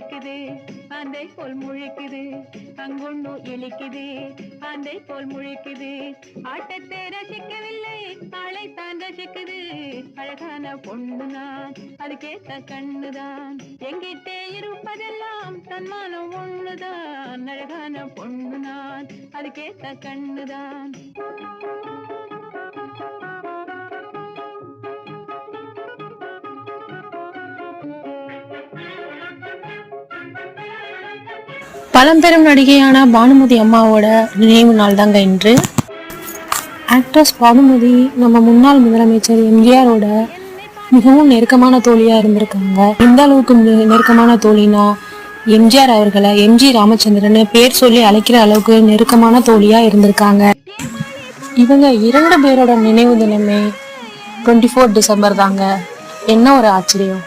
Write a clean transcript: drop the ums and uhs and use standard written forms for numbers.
இருக்குது ஆந்தை போல் முழிக்குது, அங்கொன்னு இழிக்குது ஆந்தை போல் முழிக்குது. ஆட்டத்தை ரசிக்கவில்லை ஆளைத்தான் ரசிக்குது. அழகான பொண்ணுதான் அதுக்கேத்த கண்ணுதான். எங்கிட்டே இருப்பதெல்லாம் தன்மானம் ஒண்ணுதான். அழகான பொண்ணுதான் அதுக்கேத்த கண்ணுதான். பழம்பெரும் நடிகையான பானுமதி அம்மாவோட நினைவு நாள் தாங்க இன்று. ஆக்ட்ரஸ் பானுமதி நம்ம முன்னாள் முதலமைச்சர் எம்ஜிஆரோட மிகவும் நெருக்கமான தோழியா இருந்திருக்காங்க. எந்த அளவுக்கு நெருக்கமான தோழினா, எம்ஜிஆர் அவர்களை எம்ஜி ராமச்சந்திரன் பேர் சொல்லி அழைக்கிற அளவுக்கு நெருக்கமான தோழியா இருந்திருக்காங்க. இவங்க 2 பேரோட நினைவு தினமே 24 டிசம்பர் தாங்க. என்ன ஒரு ஆச்சரியம்.